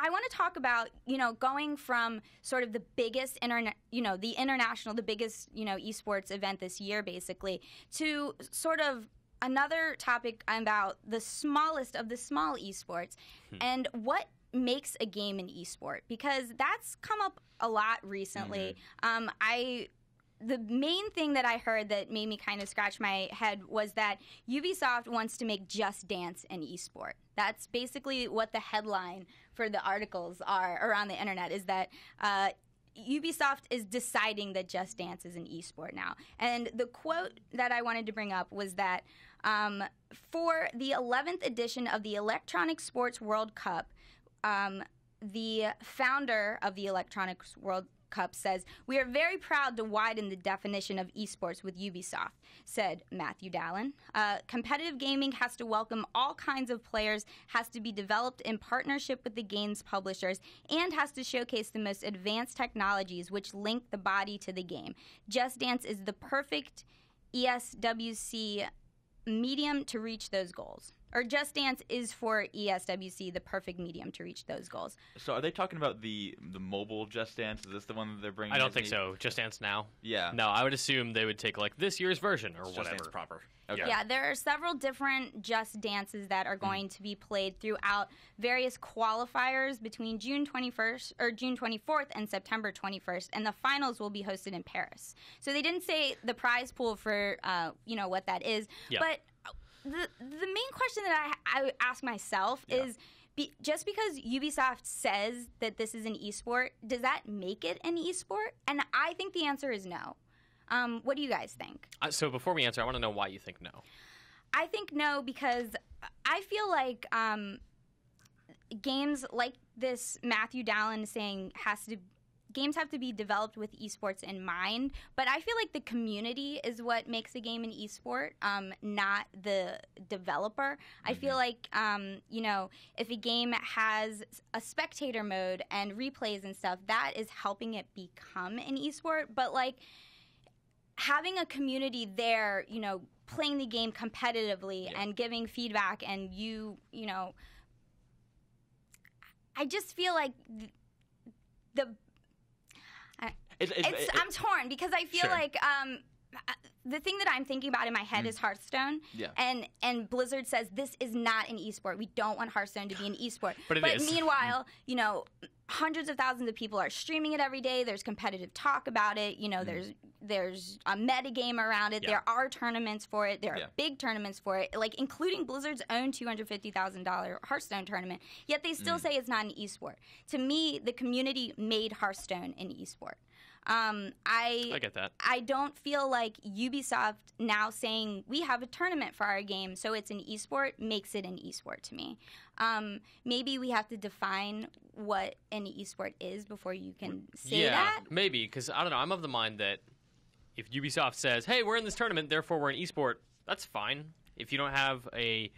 I want to talk about, going from sort of the biggest the biggest, esports event this year, basically, to sort of another topic about the smallest of the small esports and what makes a game an esport, because that's come up a lot recently. The main thing that I heard that made me kind of scratch my head was that Ubisoft wants to make Just Dance an esport. That's basically what the headline for the articles are around the internet, is that Ubisoft is deciding that Just Dance is an esport now. And the quote that I wanted to bring up was that for the 11th edition of the Electronic Sports World Cup, the founder of the Electronic World Cup says, "We are very proud to widen the definition of esports with Ubisoft," said Matthew Dallin. Competitive gaming has to welcome all kinds of players, has to be developed in partnership with the game's publishers, and has to showcase the most advanced technologies which link the body to the game. Just Dance is the perfect ESWC medium to reach those goals. Or Just Dance is for ESWC the perfect medium to reach those goals. So are they talking about the mobile Just Dance? Is this the one that they're bringing? I don't think so. Just Dance Now? Yeah. No, I would assume they would take like this year's version or Just whatever. Dance proper. Okay. Yeah, there are several different Just Dances that are going to be played throughout various qualifiers between June 21st or June 24th and September 21st, and the finals will be hosted in Paris. So they didn't say the prize pool for what that is, but the main question that I ask myself is, just because Ubisoft says that this is an esport, does that make it an esport? And I think the answer is no. What do you guys think? So before we answer, I want to know why you think no. I think no because I feel like games like this, Matthew Dallin saying games have to be developed with esports in mind, but I feel like the community is what makes a game an esport, not the developer. I feel like, if a game has a spectator mode and replays and stuff, that is helping it become an esport, but like having a community there, playing the game competitively and giving feedback and I just feel like I'm torn because I feel like the thing that I'm thinking about in my head is Hearthstone. Yeah. And Blizzard says this is not an esport. We don't want Hearthstone to be an esport. But meanwhile, hundreds of thousands of people are streaming it every day. There's competitive talk about it. There's a meta game around it. Yeah. There are tournaments for it. There are big tournaments for it, like including Blizzard's own $250,000 Hearthstone tournament. Yet they still say it's not an esport. To me, the community made Hearthstone an esport. I get that. I don't feel like Ubisoft now saying we have a tournament for our game, so it's an esport, makes it an esport to me. Maybe we have to define what an esport is before you can say that. Yeah, maybe, because I don't know. I'm of the mind that if Ubisoft says, hey, we're in this tournament, therefore we're an esport, that's fine. If you don't have a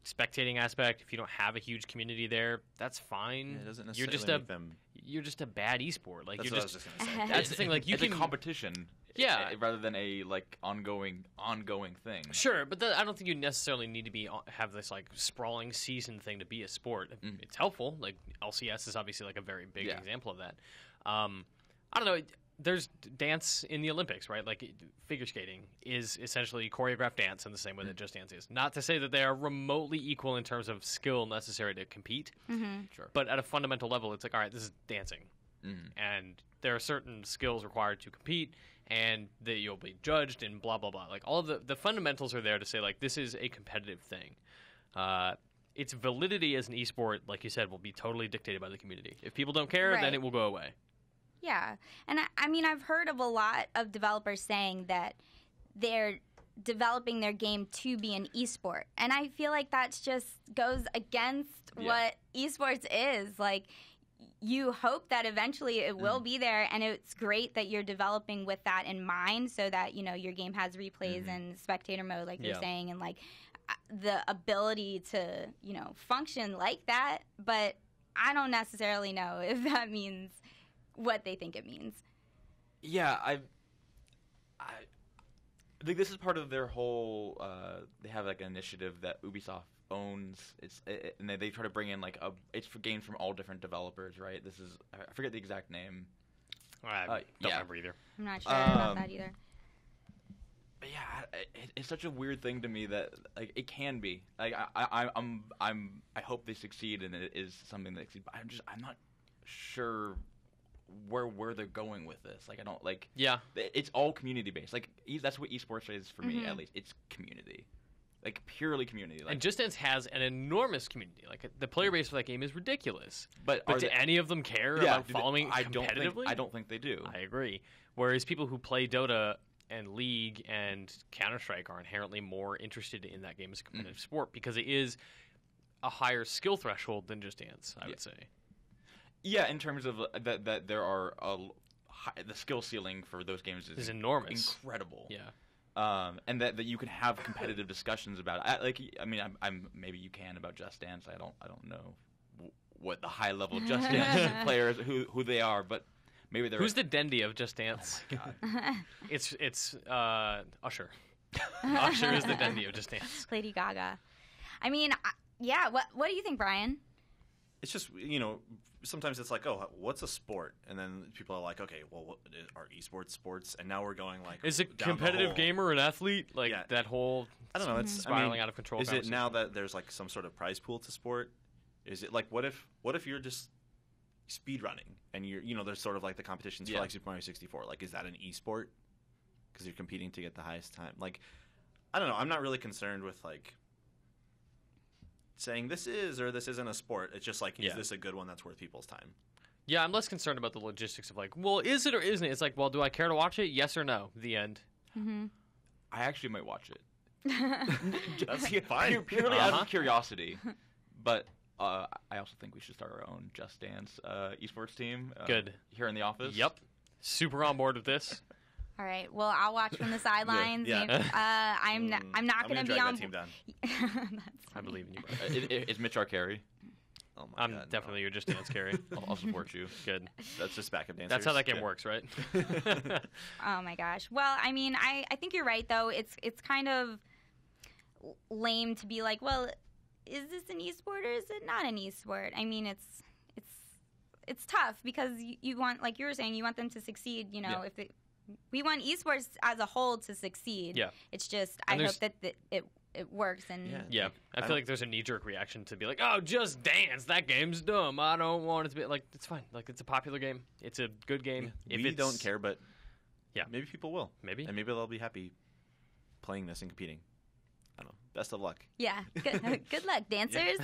spectating aspect, if you don't have a huge community there, that's fine. It doesn't necessarily make them... You're just a bad esport. Like that's you're what just. I was just gonna say. That's the thing. Like it's a competition. Yeah. Rather than a ongoing thing. Sure, but I don't think you necessarily need to have this like sprawling season thing to be a sport. It's helpful. Like LCS is obviously like a very big example of that. I don't know. There's dance in the Olympics, right? Like figure skating is essentially choreographed dance in the same way that Just Dance is. Not to say that they are remotely equal in terms of skill necessary to compete. Sure. But at a fundamental level, it's like, all right, this is dancing. And there are certain skills required to compete, and that you'll be judged and blah, blah, blah. Like all of the fundamentals are there to say, like, this is a competitive thing. Its validity as an esport, like you said, will be totally dictated by the community. If people don't care, then it will go away. Yeah. And I mean, I've heard of a lot of developers saying that they're developing their game to be an esport. And I feel like that just goes against what esports is. Like, you hope that eventually it will be there, and it's great that you're developing with that in mind so that, your game has replays and spectator mode, like you're saying, and, like, the ability to, function like that. But I don't necessarily know if that means what they think it means. Yeah, I think this is part of their whole. They have like an initiative that Ubisoft owns and they try to bring in like it's for games from all different developers, right? This is I forget the exact name. I don't remember either. I'm not sure about that either. But yeah, it's such a weird thing to me that like it can be like I hope they succeed and it is something that succeeds. But I'm not sure where they're going with this. Like I don't like. Yeah, it's all community based. Like that's what esports is for me at least. It's community, like purely community. Like, and Just Dance has an enormous community. Like the player base for that game is ridiculous. But do any of them care about following competitively? I don't think they do. I agree. Whereas people who play Dota and League and Counter-Strike are inherently more interested in that game as a competitive sport because it is a higher skill threshold than Just Dance, I would say. Yeah, in terms of that there are the skill ceiling for those games is enormous, incredible. Yeah, and that you can have competitive discussions about it. I'm maybe you can about Just Dance. I don't know what the high level Just Dance players who they are, but. Maybe who's the Dendy of Just Dance? Oh my God. It's Usher. Usher is the Dendy of Just Dance. Lady Gaga. I mean, yeah. What do you think, Brian? It's just sometimes it's like, oh, what's a sport? And then people are like, okay, well, what are esports sports? And now we're going like, is a competitive gamer an athlete? Like that whole I don't know. It's spiraling out of control. Is it now that there's like some sort of prize pool to sport? Is it like what if you're just speed running and there's sort of like the competitions for like Super Mario 64, like is that an esport because you're competing to get the highest time? Like I don't know, I'm not really concerned with like saying this is or this isn't a sport. It's just like is this a good one that's worth people's time? Yeah, I'm less concerned about the logistics of like, well, is it or isn't it? It's like, well, do I care to watch it? Yes or no? The end. I actually might watch it. That's fine. Purely out of curiosity, but I also think we should start our own Just Dance esports team. Good. Here in the office. Yep. Super on board with this. All right. Well, I'll watch from the sidelines. I'm not going to be on. Team down. I believe in you. Is Mitch our carry? Oh my God, definitely your Just Dance carry. I'll support you. Good. That's just backup dancers. That's how that game works, right? Oh my gosh. Well, I mean, I think you're right though. It's kind of lame to be like, well, is this an esport or is it not an esport? I mean, it's tough because you want, like you were saying, you want them to succeed. If we want esports as a whole to succeed. Yeah. It's just I hope that it works and I feel like there's a knee-jerk reaction to be like, oh, Just Dance, that game's dumb. I don't want it to be like it's fine. Like it's a popular game. It's a good game. Yeah. We don't care, but maybe people will. Maybe. And maybe they'll be happy playing this and competing. I don't know. Best of luck. Yeah. Good luck, dancers.